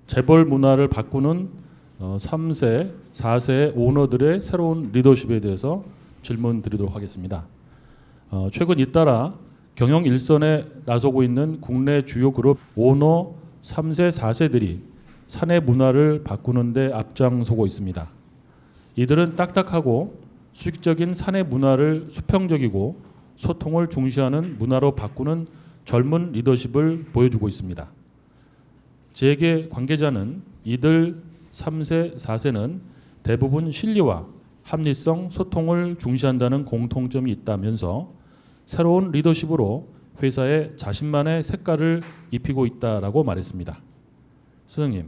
재벌 문화를 바꾸는 3세, 4세 오너들의 새로운 리더십에 대해서 질문 드리도록 하겠습니다. 최근 잇따라 경영 일선에 나서고 있는 국내 주요 그룹 오너 3세, 4세들이 사내 문화를 바꾸는 데 앞장서고 있습니다. 이들은 딱딱하고 수직적인 사내 문화를 수평적이고 소통을 중시하는 문화로 바꾸는 젊은 리더십을 보여주고 있습니다. 재계 관계자는 이들 3세, 4세는 대부분 실리와 합리성, 소통을 중시한다는 공통점이 있다면서 새로운 리더십으로 회사에 자신만의 색깔을 입히고 있다라고 말했습니다. 선생님,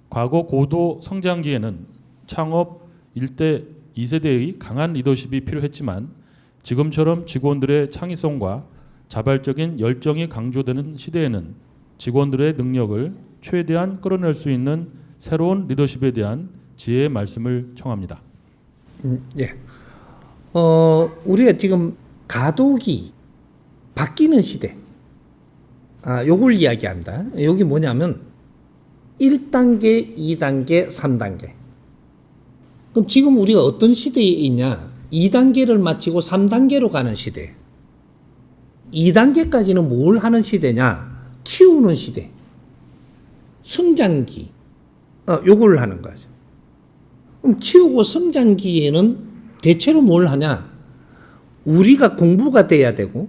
과거 고도 성장기에는 창업 1대, 2세대의 강한 리더십이 필요했지만 지금처럼 직원들의 창의성과 자발적인 열정이 강조되는 시대에는 직원들의 능력을 최대한 끌어낼 수 있는 새로운 리더십에 대한 지혜의 말씀을 청합니다. 예. 우리가 지금 가독이 바뀌는 시대. 요걸 이야기합니다. 여기 뭐냐면 1단계, 2단계, 3단계. 그럼 지금 우리가 어떤 시대에 있냐? 2단계를 마치고 3단계로 가는 시대. 2단계까지는 뭘 하는 시대냐? 키우는 시대. 성장기. 요걸 하는 거죠. 그럼 키우고 성장기에는 대체로 뭘 하냐? 우리가 공부가 돼야 되고,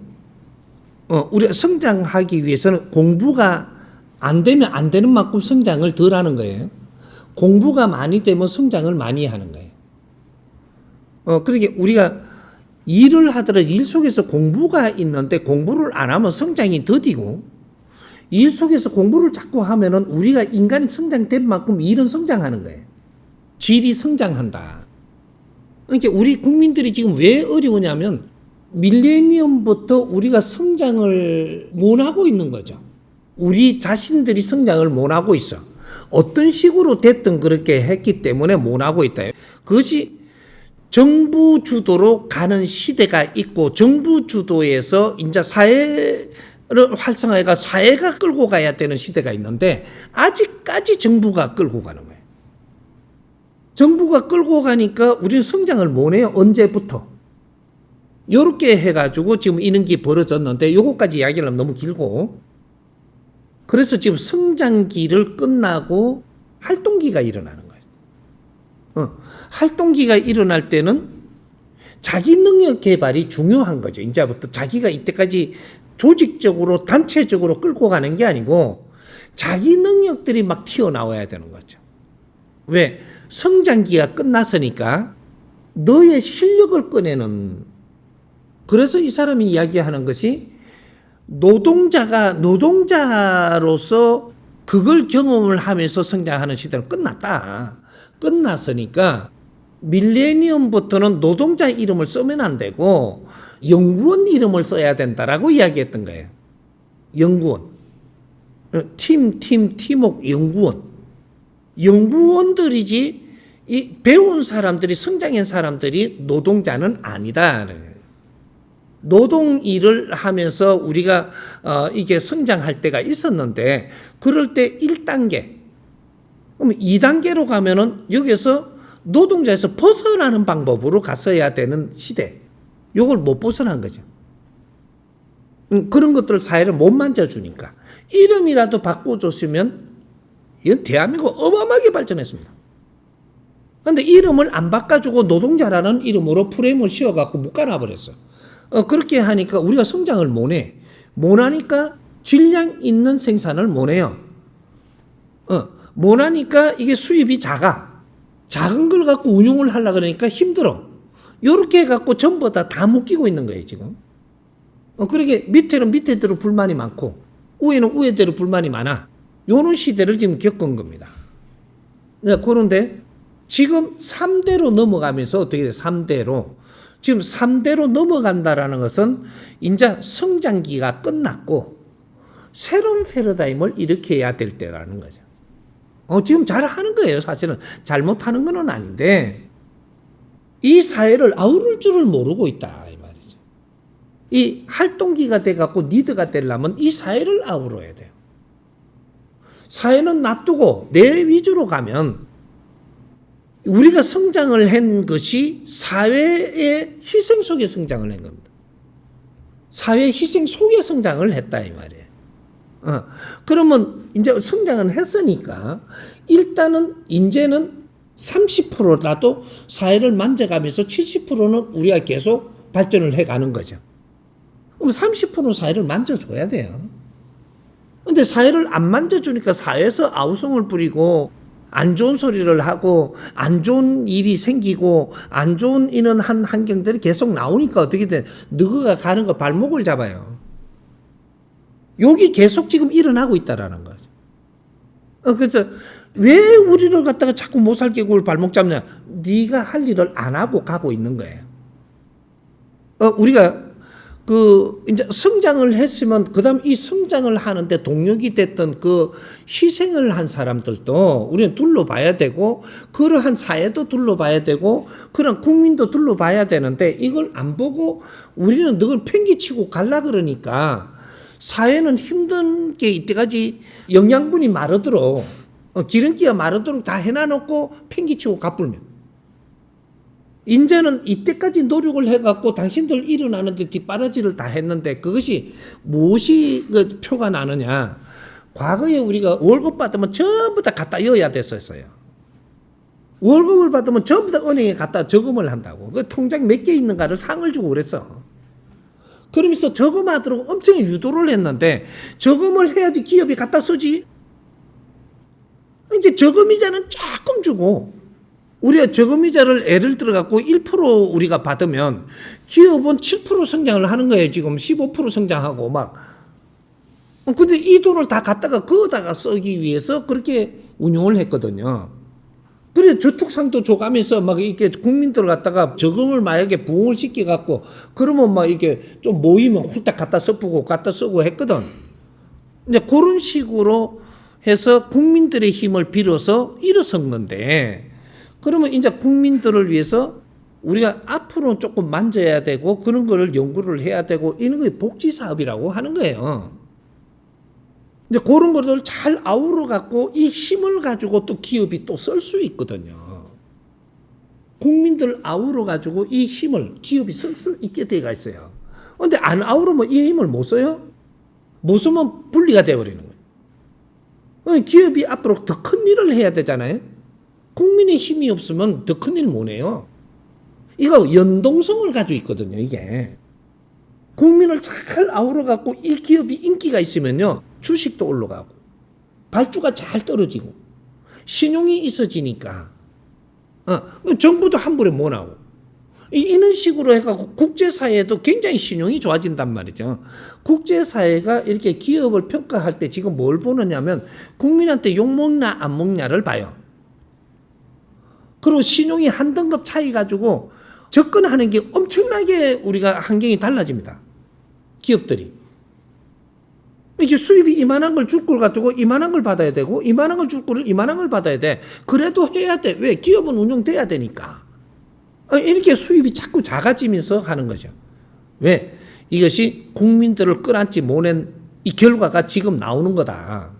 우리가 성장하기 위해서는 공부가 안 되면 안 되는 만큼 성장을 덜 하는 거예요. 공부가 많이 되면 성장을 많이 하는 거예요. 그러니까 우리가 일을 하더라도 일 속에서 공부가 있는데 공부를 안 하면 성장이 더디고, 일 속에서 공부를 자꾸 하면은 우리가 인간이 성장된 만큼 일은 성장하는 거예요. 질이 성장한다. 그러니까 우리 국민들이 지금 왜 어려우냐면 밀레니엄부터 우리가 성장을 못하고 있는 거죠. 우리 자신들이 성장을 못하고 있어. 어떤 식으로 됐든 그렇게 했기 때문에 못하고 있다. 그것이 정부 주도로 가는 시대가 있고, 정부 주도에서 이제 사회를 활성화해가 사회가 끌고 가야 되는 시대가 있는데 아직까지 정부가 끌고 가는 거예요. 정부가 끌고 가니까 우리는 성장을 못해요. 언제부터? 요렇게 해가지고 지금 이런 게 벌어졌는데 요거까지 이야기를 하면 너무 길고, 그래서 지금 성장기를 끝나고 활동기가 일어나는 거예요. 활동기가 일어날 때는 자기 능력 개발이 중요한 거죠. 이제부터 자기가 이때까지 조직적으로 단체적으로 끌고 가는 게 아니고 자기 능력들이 막 튀어나와야 되는 거죠. 왜? 성장기가 끝났으니까 너의 실력을 꺼내는. 그래서 이 사람이 이야기하는 것이 노동자가 노동자로서 그걸 경험을 하면서 성장하는 시대는 끝났다. 끝났으니까 밀레니엄부터는 노동자 이름을 쓰면 안 되고 연구원 이름을 써야 된다라고 이야기했던 거예요. 연구원. 팀목 연구원. 연구원들이지 이 배운 사람들이, 성장한 사람들이 노동자는 아니다. 노동 일을 하면서 우리가 이게 성장할 때가 있었는데, 그럴 때 1단계, 그럼 2단계로 가면은 여기서 노동자에서 벗어나는 방법으로 갔어야 되는 시대. 요걸 못 벗어난 거죠. 그런 것들 사회를 못 만져주니까 이름이라도 바꿔줬으면 이건 대한민국 어마어마하게 발전했습니다. 그런데 이름을 안 바꿔주고 노동자라는 이름으로 프레임을 씌워갖고 묶어놔버렸어. 그렇게 하니까 우리가 성장을 못해. 못하니까 질량 있는 생산을 못해요. 못하니까 이게 수입이 작아. 작은 걸 갖고 운용을 하려고 그러니까 힘들어. 이렇게 해갖고 전부 다 묶이고 있는 거예요, 지금. 그러게 밑에는 밑에대로 불만이 많고, 위에는 위에대로 불만이 많아. 요런 시대를 지금 겪은 겁니다. 그런데 지금 3대로 넘어가면서 어떻게 돼? 3대로. 지금 3대로 넘어간다라는 것은 이제 성장기가 끝났고 새로운 패러다임을 일으켜야 될 때라는 거죠. 지금 잘하는 거예요. 사실은 잘못하는 건 아닌데 이 사회를 아우를 줄을 모르고 있다 이 말이죠. 이 활동기가 돼갖고 리더가 되려면 이 사회를 아우러야 돼요. 사회는 놔두고 내 위주로 가면 우리가 성장을 한 것이 사회의 희생 속에 성장을 한 겁니다. 사회의 희생 속에 성장을 했다 이 말이에요. 그러면 이제 성장은 했으니까 일단은 이제는 30%라도 사회를 만져가면서 70%는 우리가 계속 발전을 해가는 거죠. 그럼 30% 사회를 만져줘야 돼요. 근데 사회를 안 만져주니까 사회에서 아우성을 부리고 안 좋은 소리를 하고 안 좋은 일이 생기고 안 좋은 이런 한 환경들이 계속 나오니까 어떻게 돼? 너가 가는 거 발목을 잡아요. 여기 계속 지금 일어나고 있다라는 거죠. 그래서 왜 우리를 갖다가 자꾸 못 살게 굴 발목 잡냐? 네가 할 일을 안 하고 가고 있는 거예요. 우리가 이제 성장을 했으면 그다음 이 성장을 하는데 동력이 됐던 그 희생을 한 사람들도 우리는 둘러봐야 되고 그러한 사회도 둘러봐야 되고 그런 국민도 둘러봐야 되는데 이걸 안 보고 우리는 늘 팽개치고 갈라 그러니까 사회는 힘든 게 이때까지 영양분이 마르도록 기름기가 마르도록 다 해놔놓고 팽개치고 가불면 이제는 이때까지 노력을 해갖고 당신들 일어나는데 뒷바라지를 다 했는데 그것이 무엇이 그 표가 나느냐. 과거에 우리가 월급 받으면 전부 다 갖다 넣어야 됐었어요. 월급을 받으면 전부 다 은행에 갖다 저금을 한다고. 그 통장 몇 개 있는가를 상을 주고 그랬어. 그러면서 저금하도록 엄청 유도를 했는데 저금을 해야지 기업이 갖다 쓰지. 이제 저금이자는 조금 주고 우리가 저금이자를 예를 들어갖고 1% 우리가 받으면 기업은 7% 성장을 하는 거예요. 지금 15% 성장하고 막. 근데 이 돈을 다 갖다가 그거다가 쓰기 위해서 그렇게 운용을 했거든요. 그래 저축상도 줘가면서 막 이렇게 국민들 갖다가 저금을 만약에 부흥을 시켜갖고 그러면 막 이렇게 좀 모이면 훌딱 갖다 써프고 갖다 쓰고 했거든. 이제 그런 식으로 해서 국민들의 힘을 빌어서 일어선 건데 그러면 이제 국민들을 위해서 우리가 앞으로 조금 만져야 되고 그런 거를 연구를 해야 되고 이런 게 복지 사업이라고 하는 거예요. 이제 그런 것들 잘 아우러 갖고 이 힘을 가지고 또 기업이 또 쓸 수 있거든요. 국민들 아우러 가지고 이 힘을 기업이 쓸 수 있게 돼가 있어요. 그런데 안 아우르면 이 힘을 못 써요? 못 쓰면 분리가 되어버리는 거예요. 기업이 앞으로 더 큰 일을 해야 되잖아요. 국민의 힘이 없으면 더 큰 일 못 해요. 이거 연동성을 가지고 있거든요, 이게. 국민을 잘 아우러 갖고 이 기업이 인기가 있으면요, 주식도 올라가고, 발주가 잘 떨어지고, 신용이 있어지니까, 정부도 함부로 못 하고, 이런 식으로 해갖고 국제사회에도 굉장히 신용이 좋아진단 말이죠. 국제사회가 이렇게 기업을 평가할 때 지금 뭘 보느냐면, 국민한테 욕먹나 안 먹냐를 봐요. 그리고 신용이 한 등급 차이 가지고 접근하는 게 엄청나게 우리가 환경이 달라집니다. 기업들이. 이게 수입이 이만한 걸 줄 걸 가지고 이만한 걸 받아야 되고 이만한 걸 줄 거를 이만한 걸 받아야 돼. 그래도 해야 돼. 왜? 기업은 운영돼야 되니까. 이렇게 수입이 자꾸 작아지면서 하는 거죠. 왜? 이것이 국민들을 끌어안지 못한 이 결과가 지금 나오는 거다.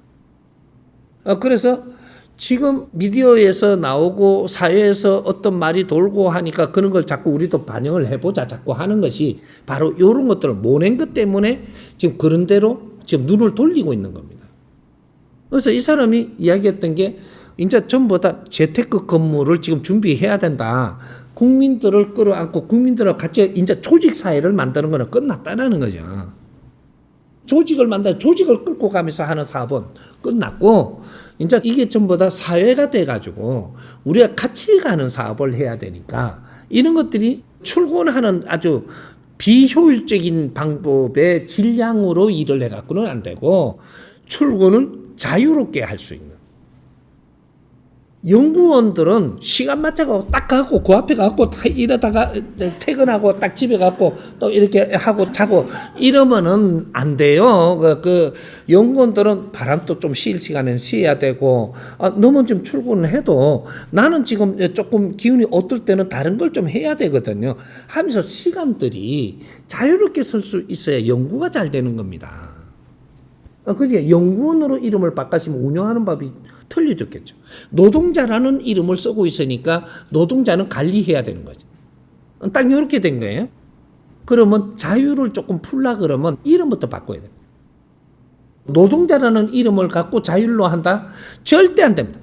그래서 지금 미디어에서 나오고 사회에서 어떤 말이 돌고 하니까 그런 걸 자꾸 우리도 반영을 해보자 자꾸 하는 것이 바로 이런 것들을 모낸 것 때문에 지금 그런 대로 지금 눈을 돌리고 있는 겁니다. 그래서 이 사람이 이야기했던 게 이제 전부 다 재테크 건물을 지금 준비해야 된다. 국민들을 끌어안고 국민들하고 같이 이제 조직 사회를 만드는 거는 끝났다는 거죠. 조직을 만들어 조직을 끌고 가면서 하는 사업은 끝났고 이제 이게 전부 다 사회가 돼가지고 우리가 같이 가는 사업을 해야 되니까 이런 것들이 출근하는 아주 비효율적인 방법의 질량으로 일을 해갖고는 안 되고 출근을 자유롭게 할 수 있는 연구원들은 시간 맞춰서 딱 가고 그 앞에 가고 다 이러다가 퇴근하고 딱 집에 가고 또 이렇게 하고 자고 이러면은 안 돼요. 그 연구원들은 바람도 좀 쉴 시간에는 쉬어야 되고 너무 좀 출근을 해도 나는 지금 조금 기운이 어떨 때는 다른 걸 좀 해야 되거든요. 하면서 시간들이 자유롭게 쓸 수 있어야 연구가 잘 되는 겁니다. 그러니까 연구원으로 이름을 바꿨으면 운영하는 법이 틀려졌겠죠. 노동자라는 이름을 쓰고 있으니까 노동자는 관리해야 되는 거죠. 딱 이렇게 된 거예요. 그러면 자유를 조금 풀라 그러면 이름부터 바꿔야 됩니다. 노동자라는 이름을 갖고 자율로 한다? 절대 안 됩니다.